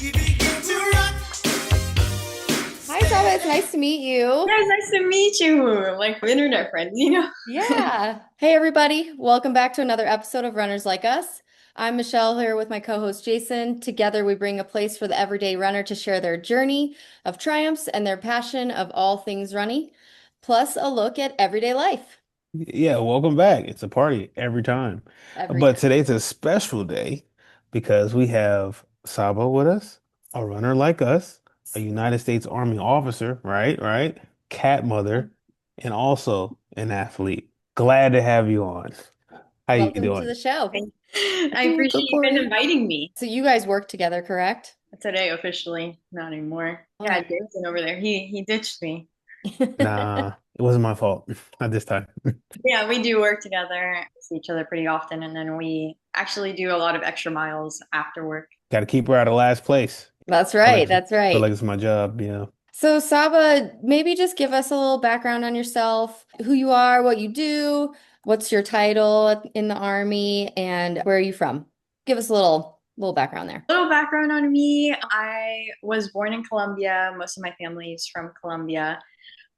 Hi, Sabah. It's nice to meet you. Yeah, it's nice to meet you. Like internet friends. Yeah. Hey, everybody. Welcome back to another episode of Runners Like Us. I'm Michelle here with my co-host Jason. Together, we bring a place for the everyday runner to share their journey of triumphs and their passion of all things running, plus a look at everyday life Yeah, welcome back. It's a party every time. every But time. today's a special day because we have Saba with us, a runner like us, a United States Army officer, right? Right? Cat mother, and also an athlete. Glad to have you on. How you Welcome to doing? the show. I Doing appreciate good you guys party. inviting me So you guys work together, correct? today officially. Not anymore. All Yeah, right. Jason over there. He ditched me. Nah, it wasn't my fault. Not this time. Yeah, we do work together, see each other pretty often, and then we actually do a lot of extra miles after work. Got to keep her out of last place. That's Feel like right. That's feel right. like it's my job, you know. So, Saba, maybe just give us a little background on yourself, who you are, what you do, what's your title in the Army, and where are you from? Give us a little background there. Little background on me. I was born in Colombia. Most of my family is from Colombia.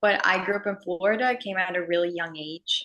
But I grew up in Florida, came at a really young age.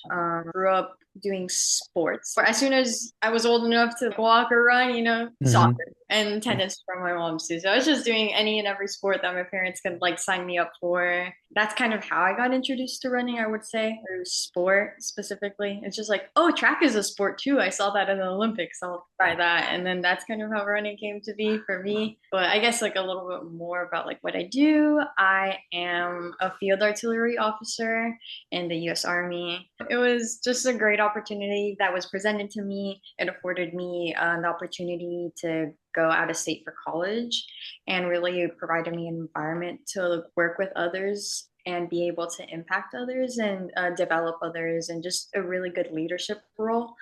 Grew up doing sports. As soon as I was old enough to walk or run, Hmm. soccer and tennis from my mom's too. So I was just doing any and every sport that my parents could like sign me up for. That's kind of how I got introduced to running, I would say, or sport specifically. It's just like, oh, track is a sport too. I saw that in the Olympics. I'll try that. And then that's kind of how running came to be for me. But I guess like a little bit more about like what I do. I am a field artillery officer in the US Army. It was just a great opportunity that was presented to me. It afforded me the opportunity to go out of state for college and really provided me an environment to work with others and be able to impact others and develop others and just a really good leadership role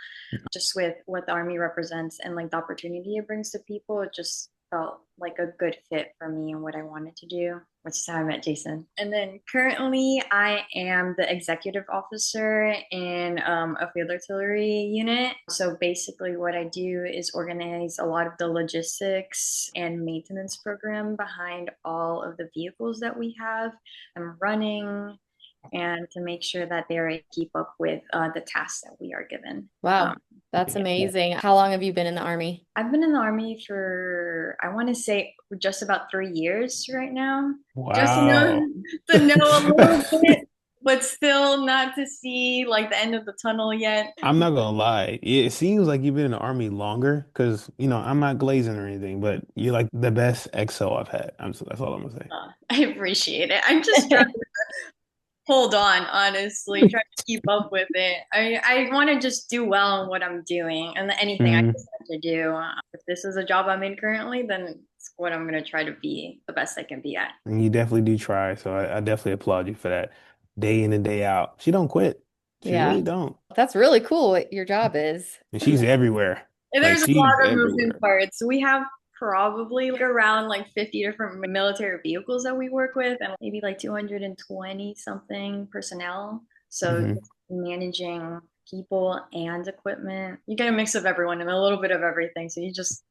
just with what the army represents and like the opportunity it brings to people. It just felt like a good fit for me and what I wanted to do, which is how I met Jason. And then currently, I am the executive officer in a field artillery unit. So basically, what I do is organize a lot of the logistics and maintenance program behind all of the vehicles that we have. I'm running and to make sure that they're keep up with the tasks that we are given. Wow, that's Yeah. amazing. How long have you been in the Army? I've been in the army for I want to say just about 3 years right now. Just Wow. to know a little bit, but still not to see like the end of the tunnel yet. I'm not gonna lie. It seems like you've been in the army longer because, I'm not glazing or anything, but you're like the best XO I've had. That's all I'm gonna say. I appreciate it. I'm just trying to hold on, honestly, trying to keep up with it. I want to just do well in what I'm doing and anything I Hmm. decide to do. If this is a job I'm in currently, then it's what I'm going to try to be the best I can be at. And you definitely do try, so I definitely applaud you for that. Day in and day out. She don't quit. She Yeah, really don't. that's really cool what your job is. And she's everywhere. And Like there's a lot she's of moving everywhere. parts. We have probably like around like 50 different military vehicles that we work with and maybe like 220 something personnel. So Hmm. managing people and equipment, you get a mix of everyone and a little bit of everything. So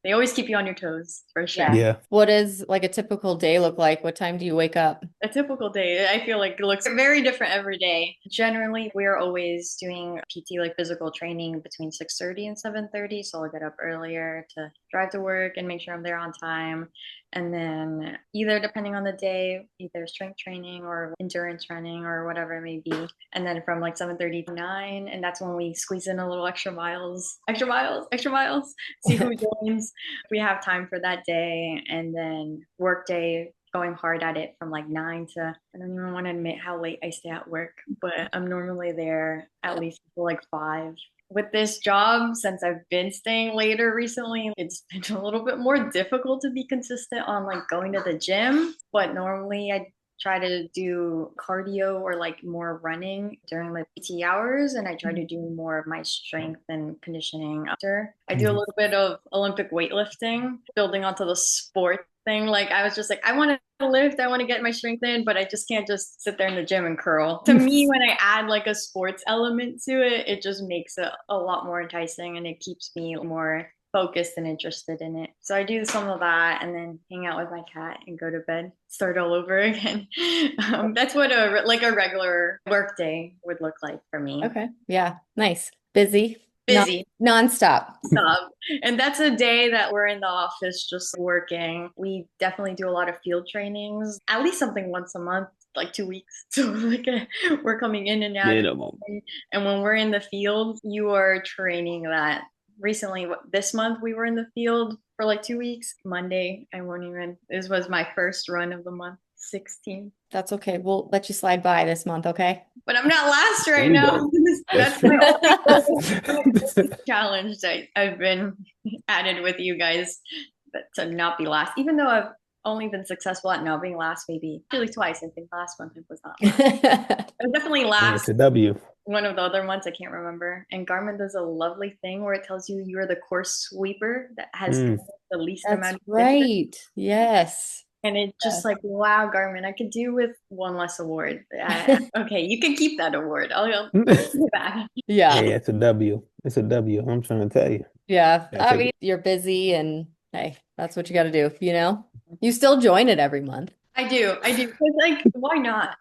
they always keep you on your toes for sure. Yeah. Yeah. What does like a typical day look like? What time do you wake up? A typical day, I feel like it looks very different every day. Generally, we're always doing PT, like physical training between 6:30 and 7:30. So I'll get up earlier to drive to work and make sure I'm there on time. And then either depending on the day, either strength training or endurance running or whatever it may be. And then from like 7:30 to 9, and that's when we squeeze in a little extra miles, extra miles, extra miles, see who joins if we have time for that day. And then work day going hard at it from like 9 to I don't even want to admit how late I stay at work, but I'm normally there at least until like 5. With this job, since I've been staying later recently, it's been a little bit more difficult to be consistent on like going to the gym. But normally I try to do cardio or like more running during my PT hours, and I try to do more of my strength and conditioning after. I do a Mhm. little bit of Olympic weightlifting, building onto the sport thing. Like I was just like, I want to lift, I want to get my strength in, but I just can't just sit there in the gym and curl. To me, when I add like a sports element to it, it just makes it a lot more enticing and it keeps me more focused and interested in it. So I do some of that and then hang out with my cat and go to bed, start all over again. That's what a regular work day would look like for me. Okay. Yeah. Nice. Busy. Non Busy. nonstop. Stop. And that's a day that we're in the office just working. We definitely do a lot of field trainings, at least something once a month, like 2 weeks. So like we're coming in and out. Minimum. And when we're in the field, you are training that. Recently, this month we were in the field for like 2 weeks. Monday, I won't even. This was my first run of the month, 16. That's okay. We'll let you slide by this month, okay? But I'm not last There right we now. go. That's That's my true. only goal. My only challenge that I've been added with you guys, but to not be last, even though I've only been successful at not being last, maybe actually twice. I think last month it was not last. It was definitely Hey, last. it's a W. One of the other months I can't remember. And Garmin does a lovely thing where it tells you you're the course sweeper that has Mm. the least That's amount of distance. right. Yes. And it's just Yes. like, wow, Garmin, I could do with one less award. Okay, you can keep that award. I'll give it back. Yeah. Hey, it's a W. It's a W. I'm trying to tell you. Yeah. I I take mean, it. you're busy and hey, that's what you got to do, you know? You still join it every month. I do. Because like, why not?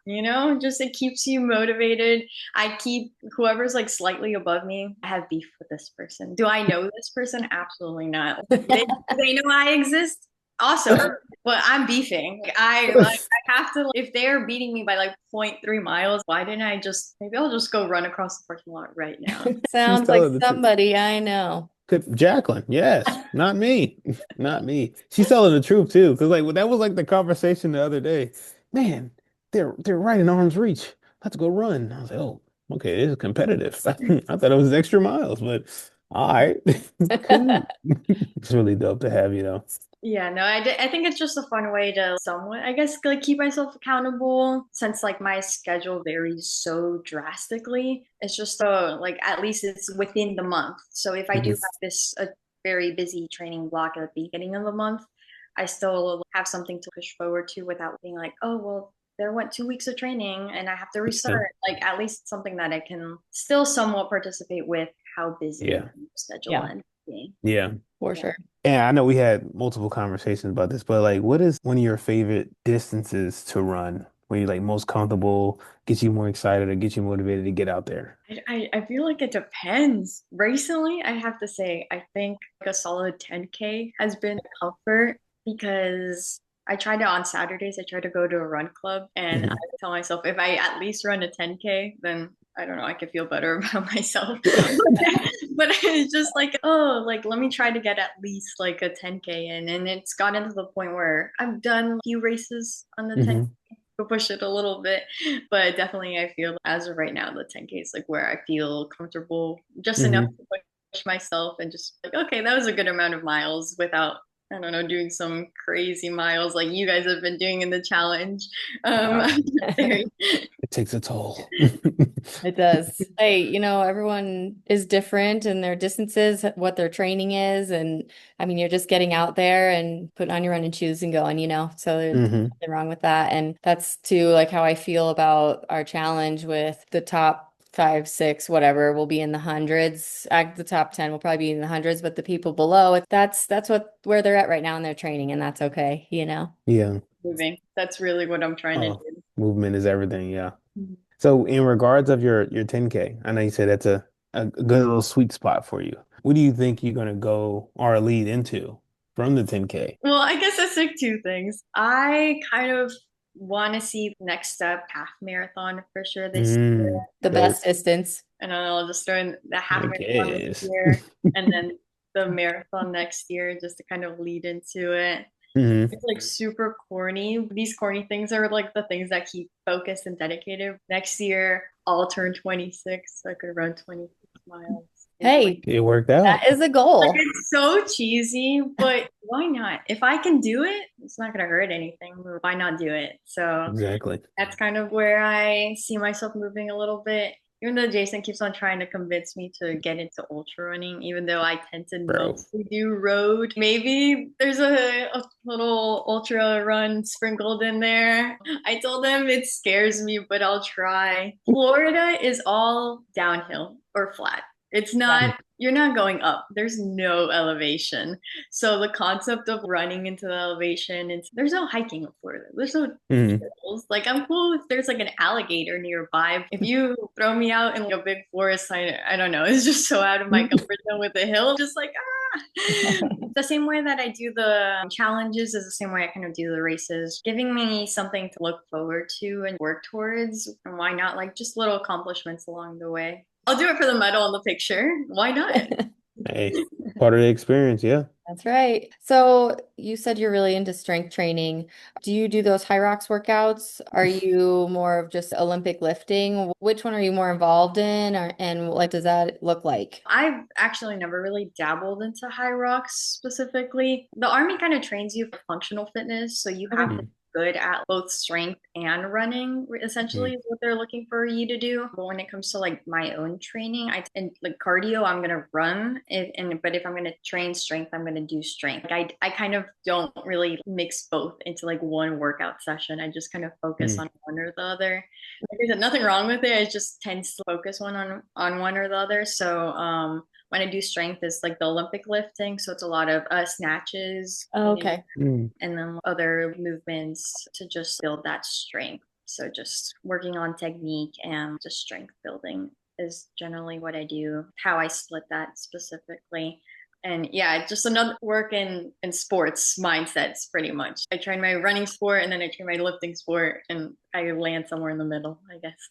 Just it keeps you motivated. I keep whoever's like slightly above me. I have beef with this person. Do I know this person? Absolutely not. They know I exist. Awesome. But I'm beefing. I have to if they're beating me by like 0.3 miles, why didn't I just maybe I'll just go run across the parking lot right now. She's Sounds like telling the truth. somebody I know. Jacqueline, yes, not me, not me. She's telling the truth too, because like that was like the conversation the other day. Man, they're right in arm's reach. Let's go run. I was like, oh, okay, this is competitive. I thought it was extra miles, but all right, cool. It's really dope to have you though. Yeah, no, I think it's just a fun way to somewhat, I guess, like keep myself accountable since like my schedule varies so drastically. It's just like at least it's within the month. So if I do Mhm. have this a very busy training block at the beginning of the month, I still have something to push forward to without being like, oh, well, there went 2 weeks of training and I have to Yeah, restart. Like at least something that I can still somewhat participate with how busy yeah, the schedule Yeah, ends up being. yeah. for Yeah. sure. And I know we had multiple conversations about this, but like, what is one of your favorite distances to run? Where you're like most comfortable, gets you more excited, or get you motivated to get out there? I feel like it depends. Recently, I have to say, I think like a solid 10K has been a comfort because I try to on Saturdays, I try to go to a run club and I Mhm. tell myself if I at least run a 10K, then I don't know, I could feel better about myself. But it's just like, oh, like let me try to get at least like a 10K in. And it's gotten to the point where I've done a few races on the 10K Mhm. to push it a little bit. But definitely, I feel as of right now, the 10K is like where I feel comfortable just enough Mhm. to push myself and just like, okay, that was a good amount of miles without, I don't know, doing some crazy miles like you guys have been doing in the challenge. Wow. Very, It takes a toll. It does. Hey, everyone is different in their distances, what their training is. And I mean, you're just getting out there and putting on your running shoes and going. So there's Hmm. nothing wrong with that. And that's too like how I feel about our challenge with the top five, six, whatever, will be in the hundreds. The top 10 will probably be in the hundreds, but the people below it, that's where they're at right now in their training, and that's okay. Yeah. moving. That's really what I'm trying to Oh, do. movement is everything. Yeah. Mhm. So in regards of your 10K, I know you said that's a good little sweet spot for you. What do you think you're gonna go or lead into from the 10K? Well, I guess it's like two things. I kind of want to see next step half marathon for sure this year. Mm, The And then best dope. distance. and then I'll just throw in the half I marathon this guess. year and then the marathon next year just to kind of lead into it. Hmm. It's like super corny. These corny things are like the things that keep focused and dedicated. Next year, I'll turn 26, so I could run 26 miles. It's like Hey, It worked that out. is a goal. it's so cheesy, but why not? If I can do it, it's not gonna hurt anything. Why not do it? So Exactly. that's kind of where I see myself moving a little bit. Even though Jason keeps on trying to convince me to get into ultra running, even though I tend to Bro. mostly do road. Maybe there's a little ultra run sprinkled in there. I told him it scares me, but I'll try. Florida is all downhill or flat. It's Yeah. not, you're not going up. There's no elevation. So the concept of running into the elevation, there's no hiking in Florida. There's no Mm. trails. Like I'm cool if there's like an alligator nearby. If you throw me out in like a big forest, I don't know. It's just so out of my comfort zone with the hill. Just like the same way that I do the challenges is the same way I kind of do the races, giving me something to look forward to and work towards. And why not like just little accomplishments along the way? I'll do it for the medal and the picture. Why not? Hey, part of the experience, yeah. That's right. So you said you're really into strength training. Do you do those high rocks workouts? Are you more of just Olympic lifting? Which one are you more involved in, and what does that look like? I've actually never really dabbled into high rocks specifically. The army kind of trains you for functional fitness, so you have to Okay. Mm. be good at both strength and running, essentially Mm. is what they're looking for you to do. But when it comes to like my own training, and like cardio, I'm gonna run but if I'm gonna train strength, I'm gonna do strength. Like I kind of don't really mix both into like one workout session. I just kind of focus Mm. on one or the other. Like I said, nothing wrong with it. It just tends to focus on one or the other. So when I do strength, it's like the Olympic lifting. So it's a lot of snatches, Oh, okay. Mm. and then other movements to just build that strength. So just working on technique and just strength building is generally what I do. How I split that specifically. And yeah, just another work in sports mindsets pretty much. I train my running sport and then I train my lifting sport and I land somewhere in the middle, I guess.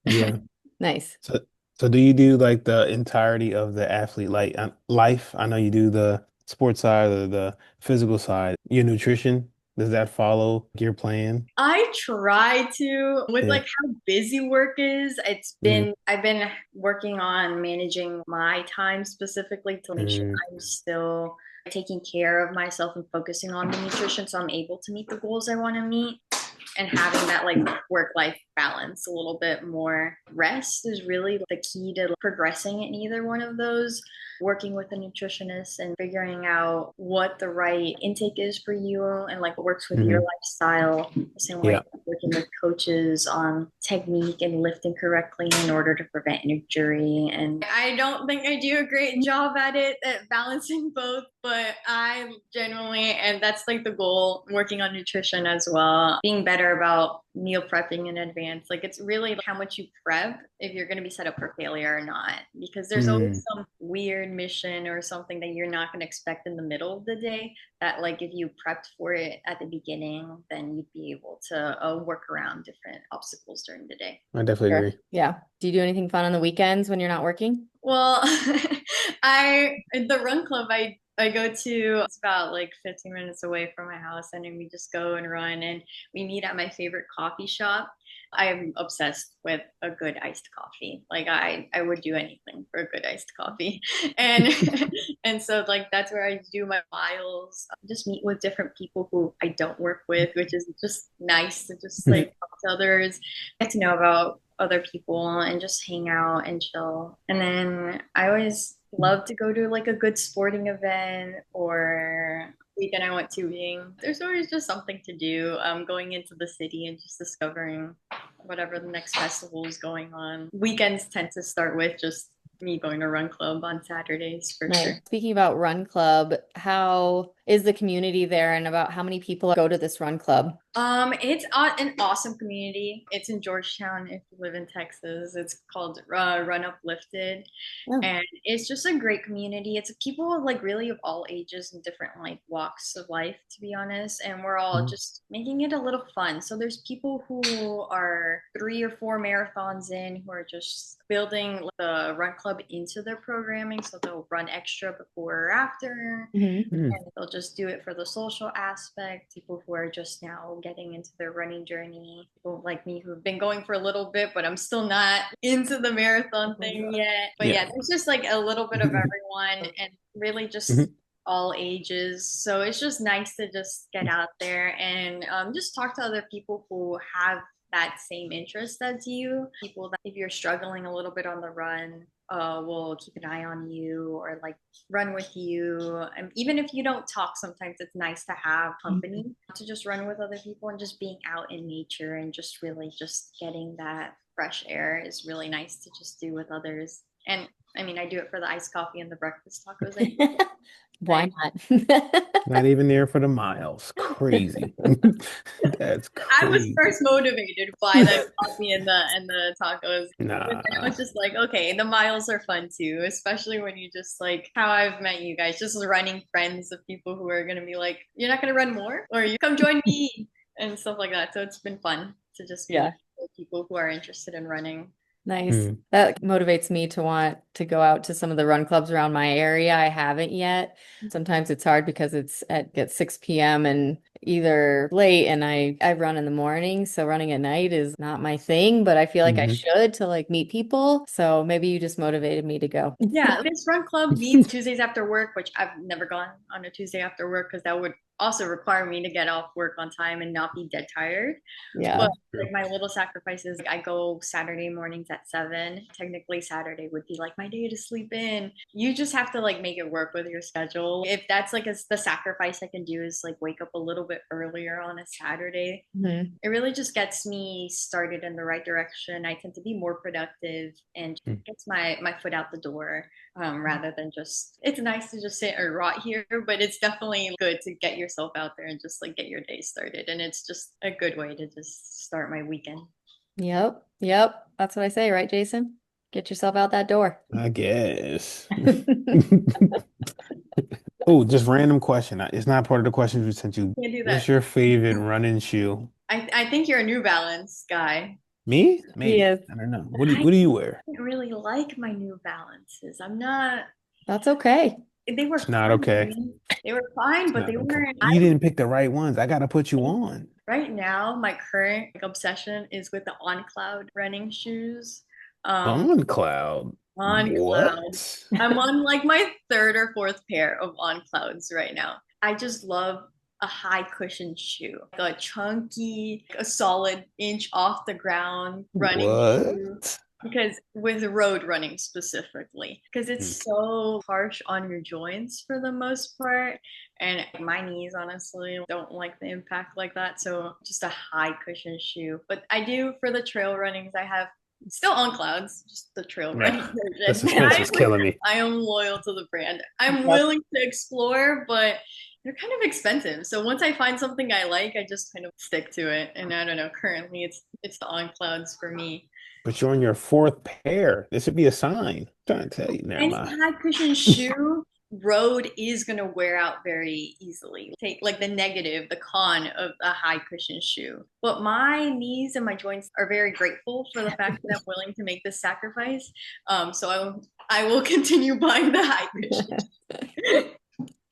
Yeah. Nice. So, so do you do like the entirety of the athlete like life? I know you do the sports side or the physical side. Your nutrition, does that follow your plan? I try to with Yeah. like how busy work is. Mm. I've been working on managing my time specifically to make sure Mm. I'm still taking care of myself and focusing on the nutrition so I'm able to meet the goals I want to meet and having that like work life balance a little bit more. Rest is really the key to progressing in either one of those. Working with a nutritionist and figuring out what the right intake is for you and like what works with your Hmm. lifestyle. The same way Yeah, working with coaches on technique and lifting correctly in order to prevent injury. And I don't think I do a great job at it, at balancing both, but I genuinely, and that's like the goal, working on nutrition as well, being better about meal prepping in advance. Like it's really how much you prep if you're going to be set up for failure or not, because there's always mm, some weird mission or something that you're not going to expect in the middle of the day that like if you prepped for it at the beginning, then you'd be able to work around different obstacles during the day. I definitely Sure. agree. Yeah. Do you do anything fun on the weekends when you're not working? Well, I the run club I go to, it's about like 15 minutes away from my house, and then we just go and run, and we meet at my favorite coffee shop. I'm obsessed with a good iced coffee. Like I would do anything for a good iced coffee. And and so like that's where I do my miles. Just meet with different people who I don't work with, which is just nice to just like talk to others, get to know about other people and just hang out and chill. And then I always love to go to like a good sporting event or weekend I went tubing. There's always just something to do. Going into the city and just discovering whatever the next festival is going on. Weekends tend to start with just me going to run club on Saturdays for Nice. sure. Speaking about Run Club, how is the community there and about how many people go to this Run Club? It's an awesome community. It's in Georgetown if you live in Texas. It's called Run Uplifted. Oh. And it's just a great community. It's people of like really of all ages and different like walks of life, to be honest. And we're all Mhm. just making it a little fun. So there's people who are 3 or 4 marathons in who are just building the run club into their programming. So they'll run extra before or after, Mhm. Mm. and they'll just do it for the social aspect. People who are just now getting into their running journey, people like me who've been going for a little bit, but I'm still not into the marathon thing yet. But Yeah. yeah, there's just like a little bit of everyone and really just Mhm. all ages. So it's just nice to just get out there and just talk to other people who have that same interest as you. People that if you're struggling a little bit on the run, will keep an eye on you or like run with you. And even if you don't talk, sometimes it's nice to have company to just run with other people and just being out in nature and just really just getting that fresh air is really nice to just do with others. And I mean, I do it for the iced coffee and the breakfast tacos. And Why I, not? Not even there for the miles. Crazy. That's I was crazy. first motivated by the coffee and the tacos. But then I Nah. was just like, okay, the miles are fun too, especially when you just like how I've met you guys, just running friends of people who are gonna be like, you're not gonna run more, or you come join me and stuff like that. So it's been fun to just Yeah. meet people who are interested in running. Nice. Hmm. That motivates me to want to go out to some of the run clubs around my area. I haven't yet. Sometimes it's hard because it's at 6 p.m. and either late and I run in the morning, so running at night is not my thing, but I feel like I Hmm. should to like meet people. So maybe you just motivated me to go. Yeah, this run club meets Tuesdays after work, which I've never gone on a Tuesday after work because that would also require me to get off work on time and not be dead tired. But Yeah. like my little sacrifices, I go Saturday mornings at 7. Technically, Saturday would be like my day to sleep in. You just have to like make it work with your schedule. If that's like the sacrifice I can do is like wake up a little bit earlier on a Saturday, Mhm. it really just gets me started in the right direction. I tend to be more productive and gets my foot out the door rather than just it's nice to just sit or rot here, but it's definitely good to get yourself out there and just like get your day started. And it's just a good way to just start my weekend. Yep. Yep. That's what I say, right, Jason? Get yourself out that door. I guess. Oh, just random question. It's not part of the questions we sent you. Can't do What's that. your favorite running shoe? I think you're a New Balance guy. Me? Maybe. Yes. I don't know. I What do you wear? don't really like my New Balances. I'm not. That's okay. They were It's not fine for okay. me. They were fine, It's but not they okay. weren't. You didn't pick the right ones. I gotta put you on. Right now, my current like, obsession is with the On Cloud running shoes. Um, On cloud. On Cloud. What? I'm on like my third or fourth pair of On Clouds right now. I just love a high cushion shoe, like a chunky, a solid inch off the ground running shoe. What? Because with road running specifically, because Hmm. it's so harsh on your joints for the most part. And my knees honestly don't like the impact like that. So just a high cushion shoe. But I do for the trail runnings, I have still on clouds, just the trail Nah, running the version. suspense is killing me. I am loyal to the brand. I'm Yep. willing to explore, but they're kind of expensive. So once I find something I like, I just kind of stick to it. And I don't know, currently it's the on clouds for me. But you're on your fourth pair. This should be a sign. I'm trying to tell you. Never Any mind. high cushion shoe road is going to wear out very easily. Take like the negative, the con of a high cushion shoe. But my knees and my joints are very grateful for the fact that I'm willing to make this sacrifice. So I will continue buying the high cushion.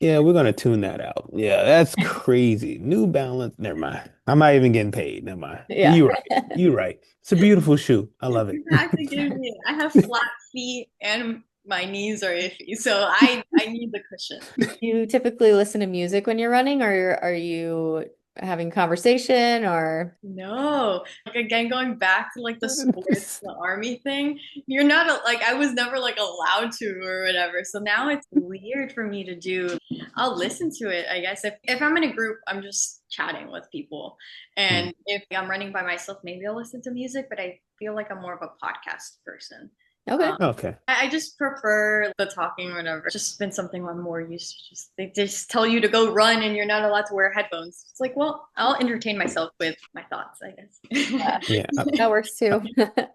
Yeah, we're gonna tune that out. Yeah, that's crazy. New Balance. Never mind. I'm not even getting paid. Never mind. Yeah. You right. You right. It's a beautiful shoe. I love it. You have to give me it. I have flat feet and my knees are iffy, so I need the cushion. You typically listen to music when you're running, or are you having conversation or No, like again, going back to like the What is sports, this? the army thing, you're not like I was never like allowed to or whatever. So now it's weird for me to do. I'll listen to it, I guess. If I'm in a group, I'm just chatting with people. Hmm. And if I'm running by myself, maybe I'll listen to music, but I feel like I'm more of a podcast person. okay. Okay. I just prefer the talking or whatever. It's just been something I'm more used to. Just they just tell you to go run and you're not allowed to wear headphones. It's like, well, I'll entertain myself with my thoughts, I Yeah, guess. Yeah. that works too.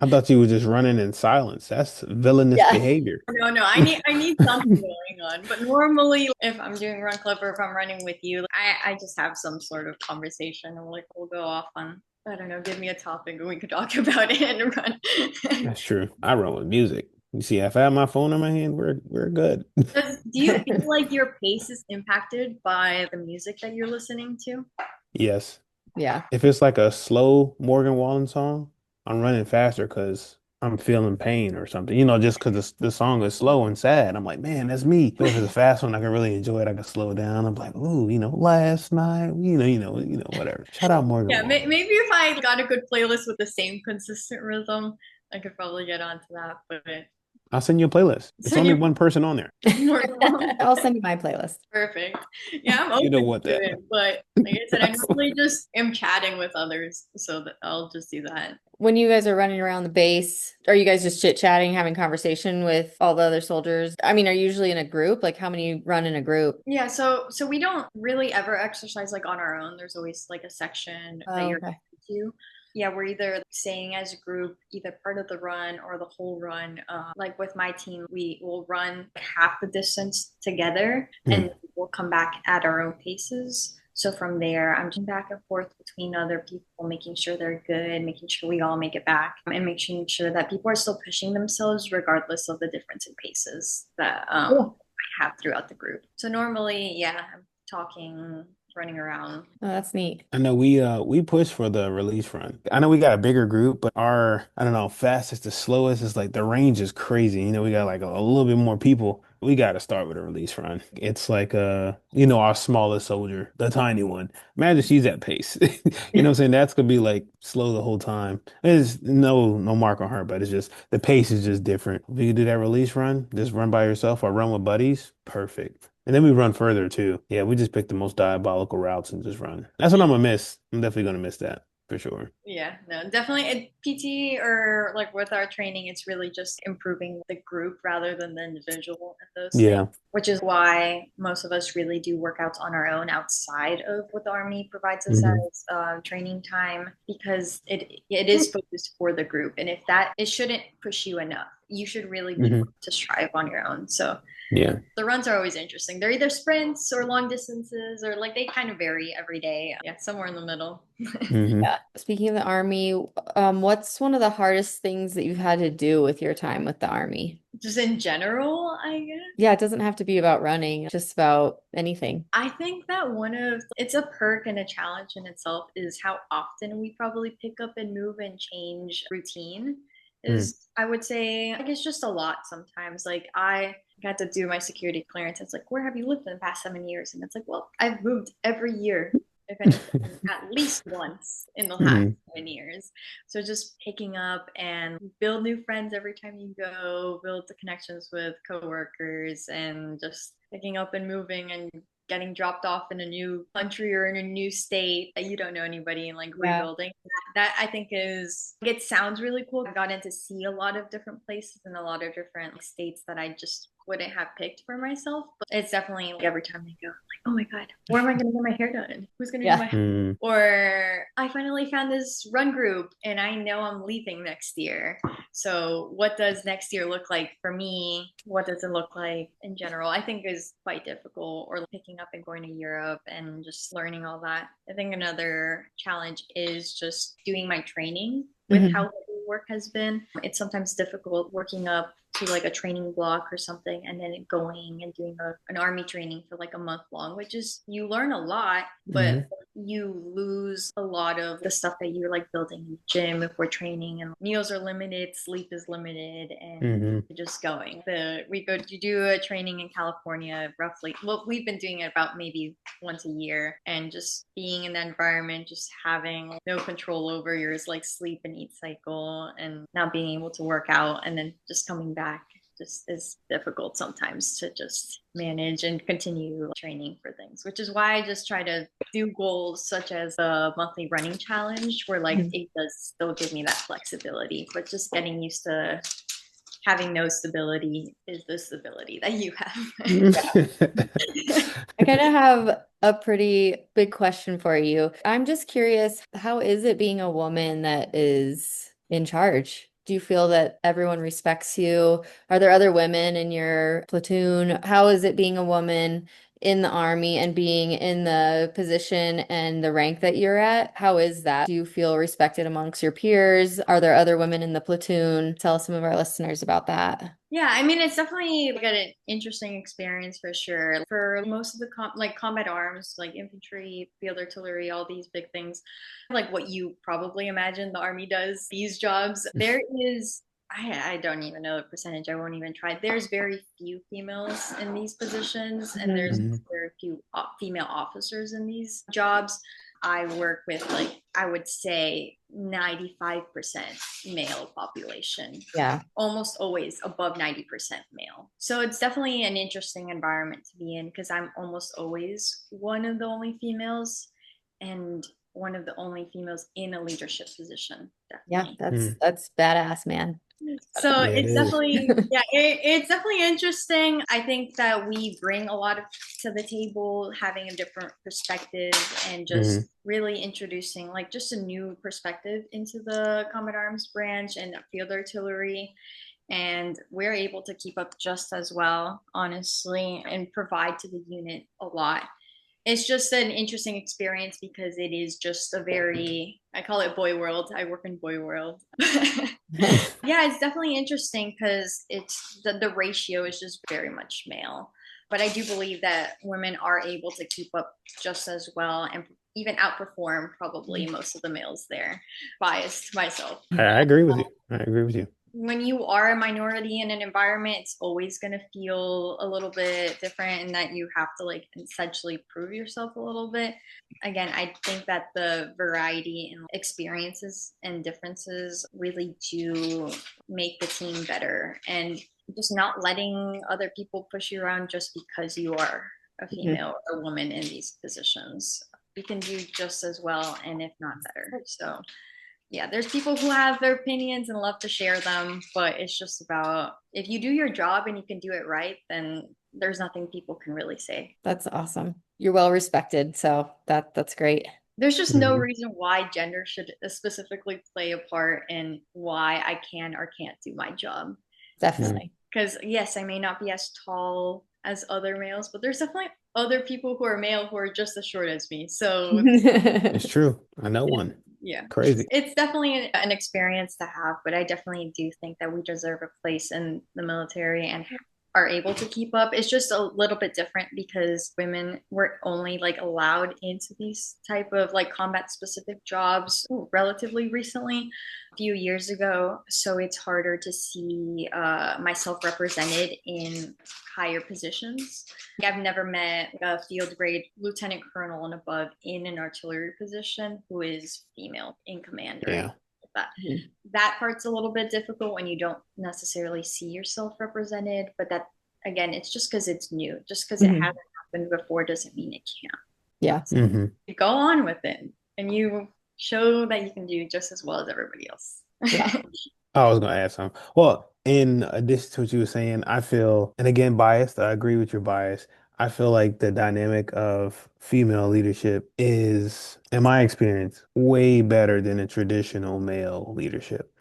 I thought you were just running in silence. That's villainous Yeah. behavior. No, I need something going on. But normally, if I'm doing run club or if I'm running with you, I just have some sort of conversation and like we'll go off on I don't know, give me a topic and we could talk about it and run. That's true. I run with music. You see, if I have my phone in my hand, we're good. Do you feel like your pace is impacted by the music that you're listening to? Yes. Yeah. If it's like a slow Morgan Wallen song, I'm running faster because I'm feeling pain or something. Just because the song is slow and sad. I'm like, man, that's me. But if it's a fast one, I can really enjoy it. I can slow down. I'm like, ooh, last night, whatever. Shout out Morgan Yeah, Wallen. maybe if I got a good playlist with the same consistent rhythm, I could probably get onto that. But I'll send you a playlist. It's Send only you one person on there. more. I'll send you my playlist. Perfect. Yeah, I'm You don't open want to that. it, but like I said, I normally just am chatting with others, so that I'll just do that. When you guys are running around the base, are you guys just chit-chatting, having conversation with all the other soldiers? I mean, are you usually in a group? Like how many run in a group? Yeah, so we don't really ever exercise like on our own. There's always like a section that Oh, you're okay. to. Yeah, we're either staying as a group, either part of the run or the whole run. Like with my team, we will run half the distance together and Mm, we'll come back at our own paces. So from there, I'm just back and forth between other people, making sure they're good, making sure we all make it back, and making sure that people are still pushing themselves regardless of the difference in paces that Cool. I have throughout the group. So normally, yeah, I'm talking, running around. Oh, that's neat. I know we push for the release run. I know we got a bigger group, but our I don't know, fastest to slowest is like the range is crazy. You know, we got like a little bit more people. We got to start with a release run. It's like our smallest soldier, the tiny one. Imagine she's at pace. You know what I'm saying? That's gonna be like slow the whole time. There's no mark on her, but it's just the pace is just different. If you could do that release run, just run by yourself or run with buddies, perfect. And then we run further too. Yeah, we just pick the most diabolical routes and just run. That's what I'm gonna miss. I'm definitely gonna miss that for sure. Yeah, no, definitely PT or like with our training, it's really just improving the group rather than the individual and those things, Yeah. which is why most of us really do workouts on our own outside of what the Army provides us Hmm. as training time because it is focused for the group. And if that, it shouldn't push you enough. You should really be Hmm. able to strive on your own. So Yeah. the runs are always interesting. They're either sprints or long distances or like they kind of vary every day. Yeah, somewhere in the middle. Hmm. Yeah. Speaking of the Army, what's one of the hardest things that you've had to do with your time with the Army? Just in general, I guess. Yeah, it doesn't have to be about running, just about anything. I think that one of it's a perk and a challenge in itself is how often we probably pick up and move and change routine Mm. is I would say like it's just a lot sometimes. Like I got to do my security clearance. It's like, where have you lived in the past 7 years? And it's like, well, I've moved every year, if anything, at least once in the last Hmm. 7 years. So just picking up and build new friends every time you go, build the connections with coworkers, and just picking up and moving and getting dropped off in a new country or in a new state that you don't know anybody and like Yeah. rebuilding. That I think is it sounds really cool. I've gotten to see a lot of different places and a lot of different states that I just wouldn't have picked for myself. But it's definitely like every time I go, I'm like, oh my God, where am I gonna get my hair done? Who's gonna do Yeah. my Mm. or I finally found this run group and I know I'm leaving next year. So, what does next year look like for me? What does it look like in general? I think is quite difficult, or picking up and going to Europe and just learning all that. I think another challenge is just doing my training with how Mhm. heavy work has been. It's sometimes difficult working up to like a training block or something and then going and doing an army training for like a month long, which is you learn a lot, but Hmm. you lose a lot of the stuff that you're like building in the gym if we're training and meals are limited, sleep is limited, and Hmm. you're just going. We go to do a training in California roughly. Well, we've been doing it about maybe once a year and just being in that environment, just having no control over your like sleep and eat cycle and not being able to work out and then just coming back just is difficult sometimes to just manage and continue training for things, which is why I just try to do goals such as a monthly running challenge where like Mhm. it does still give me that flexibility, but just getting used to having no stability is the stability that you have. I kind of have a pretty big question for you. I'm just curious, how is it being a woman that is in charge? Do you feel that everyone respects you? Are there other women in your platoon? How is it being a woman in the army and being in the position and the rank that you're at? How is that? Do you feel respected amongst your peers? Are there other women in the platoon? Tell some of our listeners about that. Yeah, I mean, it's definitely like an interesting experience for sure. For most of the like combat arms, like infantry, field artillery, all these big things, like what you probably imagine the army does, these jobs, there is, I don't even know the percentage. I won't even try. There's very few females in these positions, and there's Mhm. Hmm. very few female officers in these jobs. I work with like I would say 95% male population, Yeah. almost always above 90% male. So it's definitely an interesting environment to be in because I'm almost always one of the only females and one of the only females in a leadership position, Yeah, definitely. Mm. that's badass, man. So Yeah, it it's is. definitely, yeah, it's definitely interesting. I think that we bring a lot of to the table, having a different perspective and Hmm. just really introducing like just a new perspective into the Combat Arms branch and field artillery. And we're able to keep up just as well, honestly, and provide to the unit a lot. It's just an interesting experience because it is just a very, I call it boy world. I work in boy world. Yeah, it's definitely interesting because it's the ratio is just very much male. But I do believe that women are able to keep up just as well and even outperform probably most of the males there. Biased myself. I agree with you. I agree with you. When you are a minority in an environment, it's always going to feel a little bit different and that you have to like essentially prove yourself a little bit. Again, I think that the variety in experiences and differences really do make the team better and just not letting other people push you around just because you are a Mhm. female or a woman in these positions. We can do just as well and if not better. So yeah, there's people who have their opinions and love to share them, but it's just about if you do your job and you can do it right, then there's nothing people can really say. That's awesome. You're well respected, so that's great. There's just no Hmm. reason why gender should specifically play a part in why I can or can't do my job. Hmm. Definitely. Because yes, I may not be as tall as other males, but there's definitely other people who are male who are just as short as me. So It's true. I know one. yeah, Crazy. it's definitely an experience to have, but I definitely do think that we deserve a place in the military and are able to keep up. It's just a little bit different because women were only like allowed into these type of like combat specific jobs relatively recently, a few years ago. So it's harder to see myself represented in higher positions. I've never met a field grade lieutenant colonel and above in an artillery position who is female in command or anything Yeah. like that. Mhm. That part's a little bit difficult when you don't necessarily see yourself represented, but that again, it's just because it's new. Just because it Mhm. hasn't happened before doesn't mean it can't. Yeah. So Hmm. you go on with it and you show that you can do just as well as everybody else. Yeah. I was gonna ask some. Well, in addition to what you were saying, I feel, and again, biased, I agree with your bias. I feel like the dynamic of female leadership is, in my experience, way better than a traditional male leadership.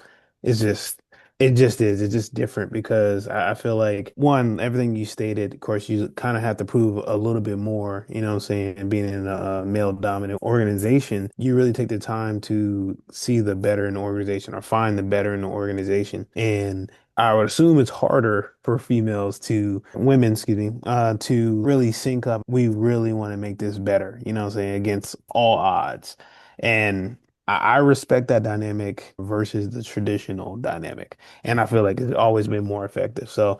It's just, it just is. It's just different because I feel like one, everything you stated, of course, you kind of have to prove a little bit more, you know what I'm saying? And being in a male dominant organization, you really take the time to see the better in the organization or find the better in the organization. And I would assume it's harder for females to, women, excuse me, to really sync up. We really want to make this better, you know what I'm saying, against all odds. And I respect that dynamic versus the traditional dynamic. And I feel like it's always been more effective. So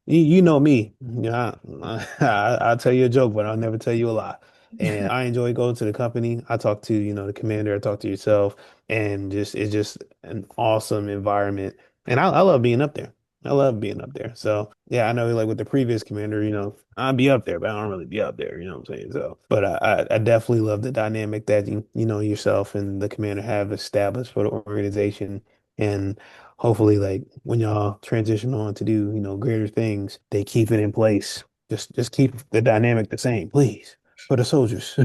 you know me, I'll tell you a joke, but I'll never tell you a lie. And I enjoy going to the company. I talk to, the commander, I talk to yourself, and just it's just an awesome environment. And I love being up there. I love being up there. So yeah, I know like with the previous commander, I'd be up there, but I don't really be up there, you know what I'm saying? So, but I definitely love the dynamic that yourself and the commander have established for the organization. And hopefully like when y'all transition on to do, greater things, they keep it in place. Just keep the dynamic the same, please, for the soldiers.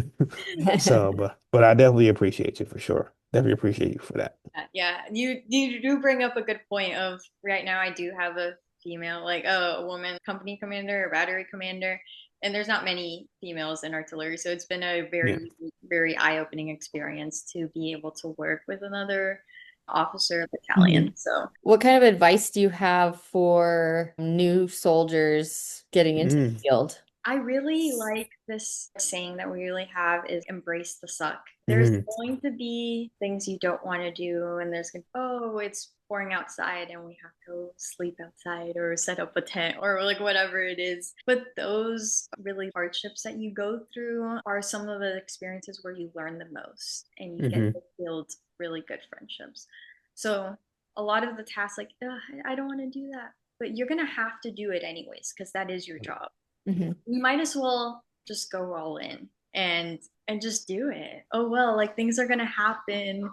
So, but I definitely appreciate you for sure. Definitely appreciate you for that. Yeah, you do bring up a good point of right now I do have a female, like a woman company commander or battery commander, and there's not many females in artillery, so it's been a Yeah. very eye-opening experience to be able to work with another officer of battalion. Mhm. So What kind of advice do you have for new soldiers getting into the Mm. field? I really like this saying that we really have is embrace the suck. There's Hmm. going to be things you don't want to do, and there's going to, oh, it's pouring outside and we have to sleep outside or set up a tent or like whatever it is. But those really hardships that you go through are some of the experiences where you learn the most and you get Hmm. to build really good friendships. So a lot of the tasks, like, "Ugh, I don't want to do that," but you're going to have to do it anyways because that is your job. Hmm. You might as well just go all in and just do it. Oh well, like things are gonna happen.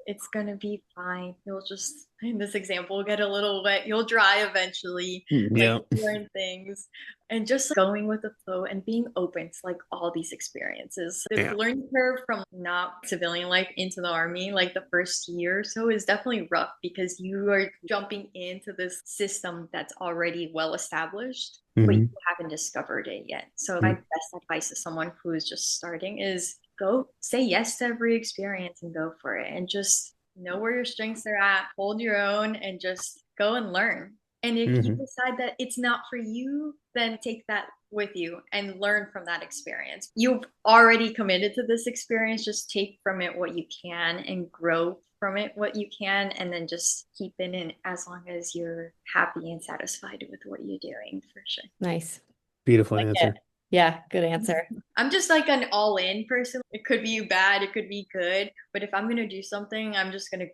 It's gonna be fine. You'll just, in this example, get a little wet. You'll dry eventually. Like Yeah. learn things and just going with the flow and being open to like all these experiences. The Yeah. learning curve from not civilian life into the army, like the first year or so, is definitely rough because you are jumping into this system that's already well established, but you Hmm. haven't discovered it yet. So my best advice to someone who is just starting is go say yes to every experience and go for it and just know where your strengths are at, hold your own, and just go and learn. And if you Hmm. decide that it's not for you, then take that with you and learn from that experience. You've already committed to this experience. Just take from it what you can and grow from it what you can, and then just keep it in as long as you're happy and satisfied with what you're doing for sure. Nice. Beautiful Like it. answer. Yeah, good answer. I'm just like an all in person. It could be bad, it could be good, but if I'm going to do something, I'm just going to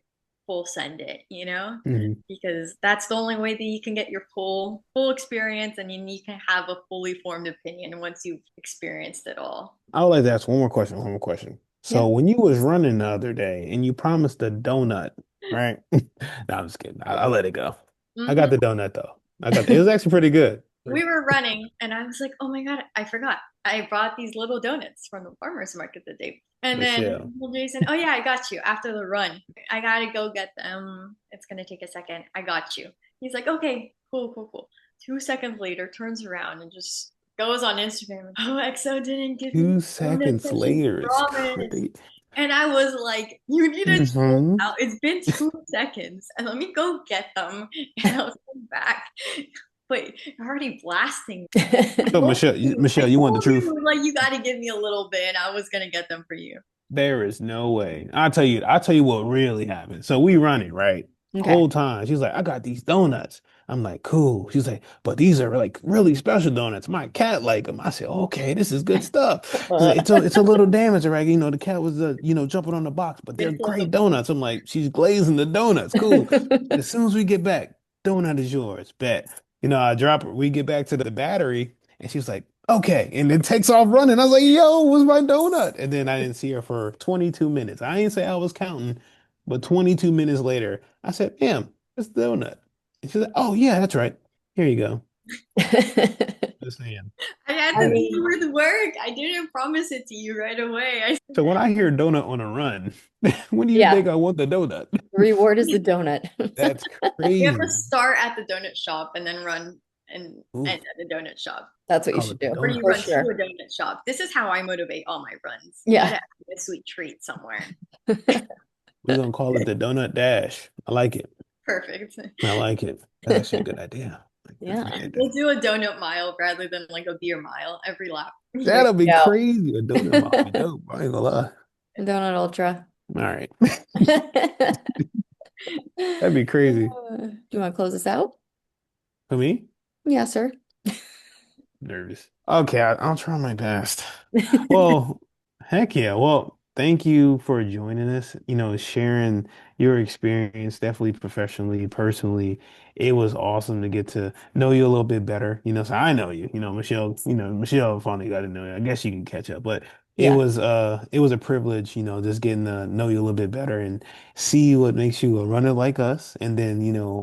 full send it, you know? Hmm. Because that's the only way that you can get your full experience and you can have a fully formed opinion once you've experienced it all. I would like to ask one more question. One more question. Yeah. So when you was running the other day and you promised a donut, right? No, I'm just kidding. I'll let it go. I got Hmm. the donut though. I got it was actually pretty good. We were running and I was like, oh my God, I forgot. I bought these little donuts from the farmer's market the day. And then Michelle. well, Jason, oh yeah, I got you after the run. I gotta go get them. It's gonna take a second. I got you. He's like, okay, cool, cool, cool. 2 seconds later, turns around and just goes on Instagram. Oh, EXO didn't give me Two donuts seconds that she later is promised. crazy. And I was like, you need to chill Hmm. out. It's been 2 seconds and let me go get them. And I'll come back. But you're already blasting. So I Michelle, you want the told truth? you, like, you got to give me a little bit, and I was gonna get them for you. There is no way. I'll tell you what really happened. So we running, right? Okay. Whole time. She's like, I got these donuts. I'm like, cool. She's like, but these are like really special donuts. My cat like them. I said, okay, this is good stuff. She's like, it's a little damaged, right? The cat was jumping on the box, but they're It's a great little. donuts. I'm like, she's glazing the donuts. Cool. As soon as we get back, donut is yours. Bet. I drop her. We get back to the battery. And she was like, okay. And then takes off running. I was like, yo, where's my donut? And then I didn't see her for 22 minutes. I didn't say I was counting, but 22 minutes later, I said, ma'am, it's the donut. And she's like, oh, yeah, that's right. Here you go. Just saying. I had I to do mean, with work. I didn't promise it to you right away. I So when I hear donut on a run, when do you yeah, think I want the donut? reward is the donut. That's we have to crazy. start at the donut shop and then run and Ooh, end at the donut shop. That's what you call should it the do Or do donut. you for run to a sure. donut shop? This is how I motivate all my runs. You Yeah. gotta have a sweet treat somewhere. We're gonna call it the donut dash. I like it. Perfect. I like it. That's actually a good idea. That's a Yeah. great idea. We'll do a donut mile rather than like a beer mile every lap. There That'll be you go. crazy. A donut might be dope. I ain't gonna lie. Donut Ultra. All right. Do That'd be crazy. you want to close this out? For me, Yeah, sir. nervous. Okay, I'll try my best. Well, heck yeah. Well, thank you for joining us, sharing your experience, definitely professionally, personally. It was awesome to get to know you a little bit better. So I know you, Michelle, Michelle finally got to know you. I guess you can catch up, but Yeah, it was a privilege, just getting to know you a little bit better and see what makes you a runner like us. And then,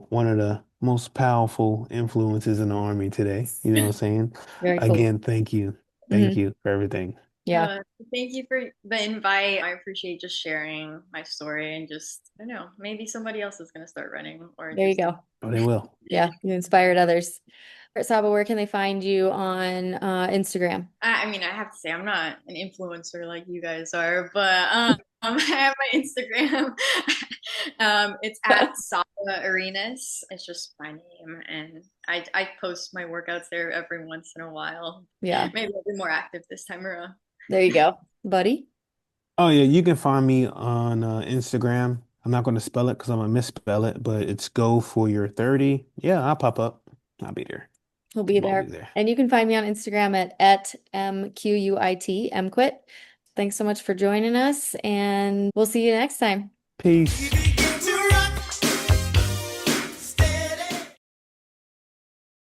one of the most powerful influences in the army today. You know what I'm saying? very cool. Again, thank you. Thank Hmm. you for everything. Yeah, Uh, Thank you for the invite. I appreciate just sharing my story and just, I don't know, maybe somebody else is going to start running or there you just go. Oh, they will. Yeah, you inspired others. All right, Saba, where can they find you on Instagram? I mean, I have to say, I'm not an influencer like you guys are, but I have my Instagram. It's at Sabah Arenas. It's just my name, and I post my workouts there every once in a while. Yeah, Maybe I'll be more active this time around. there you go, buddy. Oh yeah, you can find me on Instagram. I'm not going to spell it because I'm gonna misspell it, but it's go for your 30. Yeah, I'll pop up. I'll be there. He'll be I'm always there. there. And you can find me on Instagram at MQUIT, MQuit. Thanks so much for joining us, and we'll see you next time. Peace.